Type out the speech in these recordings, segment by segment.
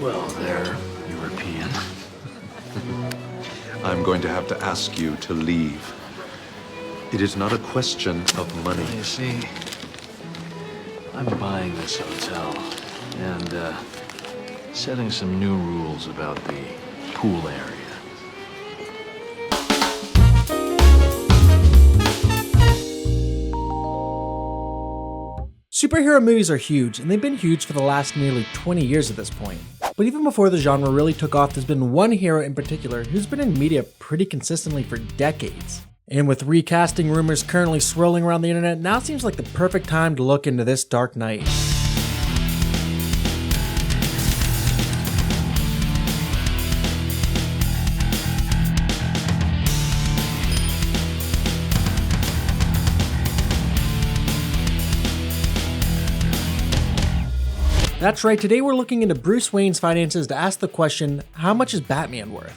Well, they're European. I'm going to have to ask you to leave. It is not a question of money. You see, I'm buying this hotel and setting some new rules about the pool area. Superhero movies are huge, and they've been huge for the last nearly 20 years at this point. But even before the genre really took off, there's been one hero in particular who's been in media pretty consistently for decades. And with recasting rumors currently swirling around the internet, now seems like the perfect time to look into this Dark Knight. That's right, today we're looking into Bruce Wayne's finances to ask the question, how much is Batman worth?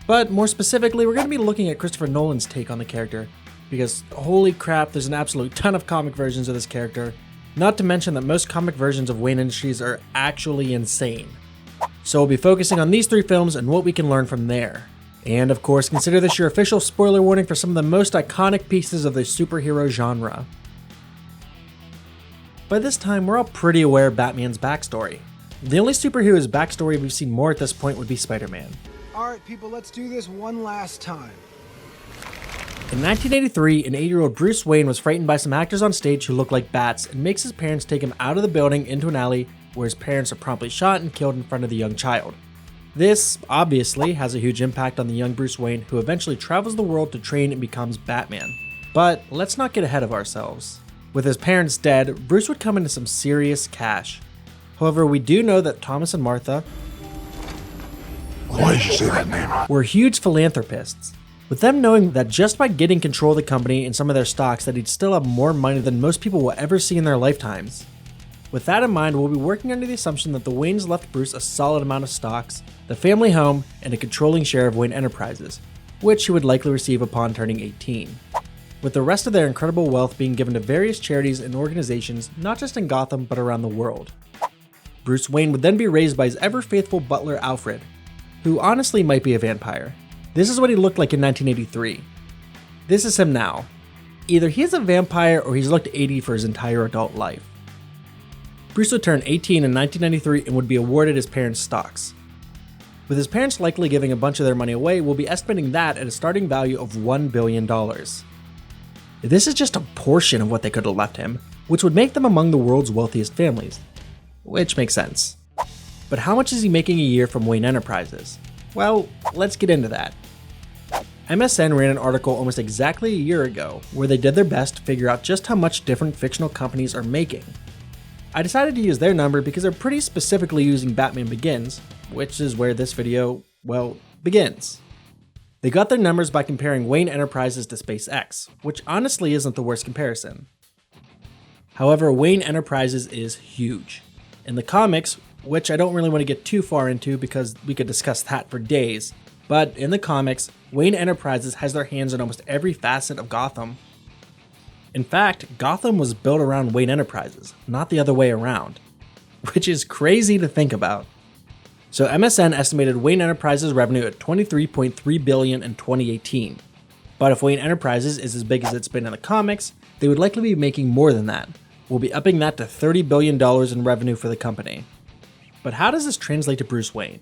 But more specifically, we're going to be looking at Christopher Nolan's take on the character, because holy crap, there's an absolute ton of comic versions of this character, not to mention that most comic versions of Wayne Industries are actually insane. So we'll be focusing on these three films and what we can learn from there. And of course, consider this your official spoiler warning for some of the most iconic pieces of the superhero genre. By this time, we're all pretty aware of Batman's backstory. The only superhero's backstory we've seen more at this point would be Spider-Man. Alright people, let's do this one last time. In 1983, an 8-year-old Bruce Wayne was frightened by some actors on stage who looked like bats and makes his parents take him out of the building into an alley where his parents are promptly shot and killed in front of the young child. This, obviously, has a huge impact on the young Bruce Wayne who eventually travels the world to train and becomes Batman. But let's not get ahead of ourselves. With his parents dead, Bruce would come into some serious cash. However, we do know that Thomas and Martha Why did you say that name? were huge philanthropists, with them knowing that just by getting control of the company and some of their stocks that he'd still have more money than most people will ever see in their lifetimes. With that in mind, we'll be working under the assumption that the Waynes left Bruce a solid amount of stocks, the family home, and a controlling share of Wayne Enterprises, which he would likely receive upon turning 18. With the rest of their incredible wealth being given to various charities and organizations not just in Gotham but around the world. Bruce Wayne would then be raised by his ever-faithful butler Alfred, who honestly might be a vampire. This is what he looked like in 1983. This is him now. Either he is a vampire or he's looked 80 for his entire adult life. Bruce would turn 18 in 1993 and would be awarded his parents' stocks. With his parents likely giving a bunch of their money away, we'll be estimating that at a starting value of $1 billion. This is just a portion of what they could have left him, which would make them among the world's wealthiest families. Which makes sense. But how much is he making a year from Wayne Enterprises? Well, let's get into that. MSN ran an article almost exactly a year ago where they did their best to figure out just how much different fictional companies are making. I decided to use their number because they're pretty specifically using Batman Begins, which is where this video, well, begins. They got their numbers by comparing Wayne Enterprises to SpaceX, which honestly isn't the worst comparison. However, Wayne Enterprises is huge. In the comics, which I don't really want to get too far into because we could discuss that for days, but in the comics, Wayne Enterprises has their hands on almost every facet of Gotham. In fact, Gotham was built around Wayne Enterprises, not the other way around, which is crazy to think about. So MSN estimated Wayne Enterprises revenue at $23.3 billion in 2018. But if Wayne Enterprises is as big as it's been in the comics, they would likely be making more than that. We'll be upping that to $30 billion in revenue for the company. But how does this translate to Bruce Wayne?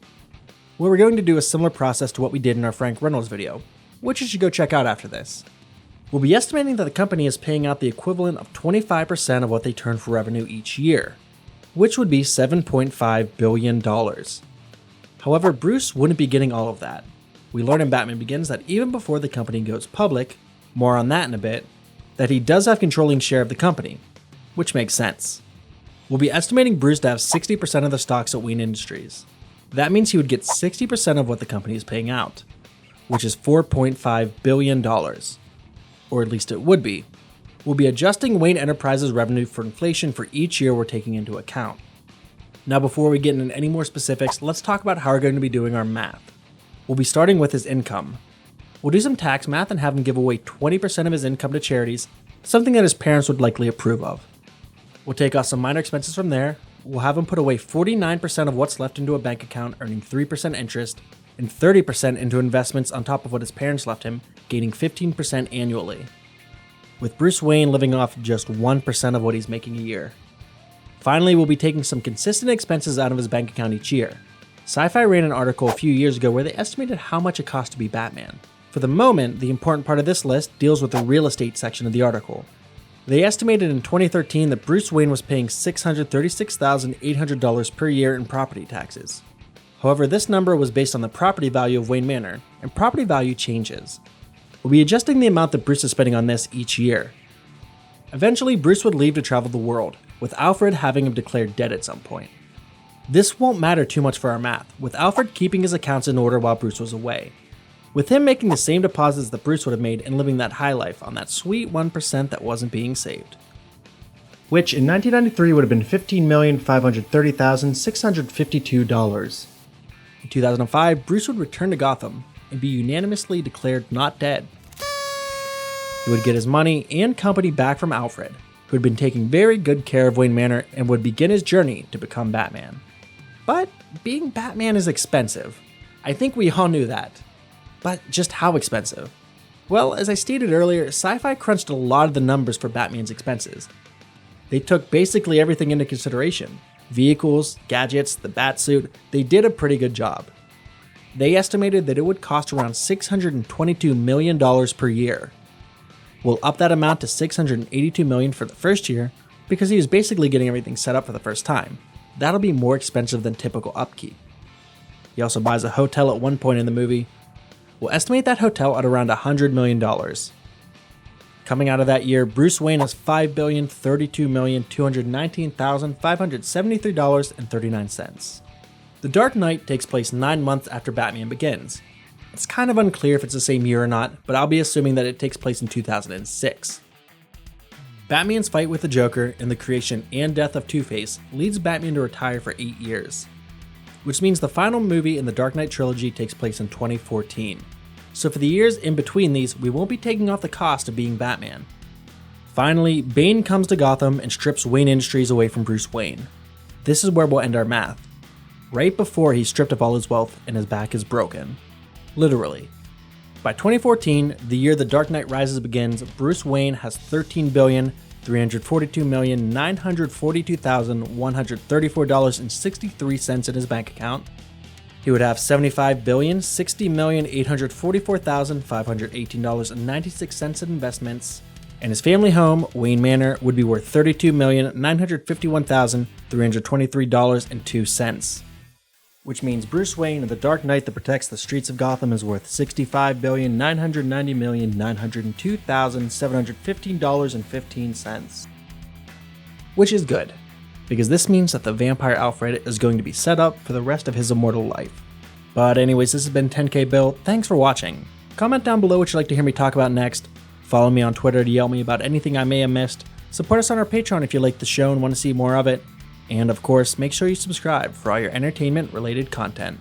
Well, we're going to do a similar process to what we did in our Frank Reynolds video, which you should go check out after this. We'll be estimating that the company is paying out the equivalent of 25% of what they turn for revenue each year, which would be $7.5 billion. However, Bruce wouldn't be getting all of that. We learn in Batman Begins that even before the company goes public, more on that in a bit, that he does have controlling share of the company, which makes sense. We'll be estimating Bruce to have 60% of the stocks at Wayne Industries. That means he would get 60% of what the company is paying out, which is $4.5 billion. Or at least it would be. We'll be adjusting Wayne Enterprises revenue for inflation for each year we're taking into account. Now before we get into any more specifics, let's talk about how we're going to be doing our math. We'll be starting with his income. We'll do some tax math and have him give away 20% of his income to charities, something that his parents would likely approve of. We'll take off some minor expenses from there, will have him put away 49% of what's left into a bank account, earning 3% interest, and 30% into investments on top of what his parents left him, gaining 15% annually. With Bruce Wayne living off just 1% of what he's making a year. Finally, we'll be taking some consistent expenses out of his bank account each year. Sci-Fi ran an article a few years ago where they estimated how much it cost to be Batman. For the moment, the important part of this list deals with the real estate section of the article. They estimated in 2013 that Bruce Wayne was paying $636,800 per year in property taxes. However, this number was based on the property value of Wayne Manor, and property value changes. We'll be adjusting the amount that Bruce is spending on this each year. Eventually, Bruce would leave to travel the world, with Alfred having him declared dead at some point. This won't matter too much for our math, with Alfred keeping his accounts in order while Bruce was away. With him making the same deposits that Bruce would have made and living that high life on that sweet 1% that wasn't being saved. Which in 1993 would have been $15,530,652. In 2005, Bruce would return to Gotham and be unanimously declared not dead. He would get his money and company back from Alfred, who had been taking very good care of Wayne Manor, and would begin his journey to become Batman. But being Batman is expensive. I think we all knew that. But just how expensive? Well, as I stated earlier, Sci-Fi crunched a lot of the numbers for Batman's expenses. They took basically everything into consideration. Vehicles, gadgets, the Batsuit, they did a pretty good job. They estimated that it would cost around $622 million per year. We'll up that amount to $682 million for the first year, because he was basically getting everything set up for the first time. That'll be more expensive than typical upkeep. He also buys a hotel at one point in the movie. We'll estimate that hotel at around $100 million. Coming out of that year, Bruce Wayne has $5,032,219,573.39. The Dark Knight takes place 9 months after Batman Begins. It's kind of unclear if it's the same year or not, but I'll be assuming that it takes place in 2006. Batman's fight with the Joker and the creation and death of Two-Face leads Batman to retire for 8 years, which means the final movie in the Dark Knight trilogy takes place in 2014. So for the years in between these, we won't be taking off the cost of being Batman. Finally, Bane comes to Gotham and strips Wayne Industries away from Bruce Wayne. This is where we'll end our math. Right before he's stripped of all his wealth and his back is broken. Literally. By 2014, the year The Dark Knight Rises begins, Bruce Wayne has $13,342,942,134.63 in his bank account. He would have $75,060,844,518.96 in investments, and his family home, Wayne Manor, would be worth $32,951,323.02. Which means Bruce Wayne, the Dark Knight that protects the streets of Gotham, is worth $65,990,902,715.15. Which is good, because this means that the vampire Alfred is going to be set up for the rest of his immortal life. But anyways, this has been 10K Bill. Thanks for watching. Comment down below what you'd like to hear me talk about next. Follow me on Twitter to yell at me about anything I may have missed. Support us on our Patreon if you like the show and want to see more of it. And of course, make sure you subscribe for all your entertainment-related content.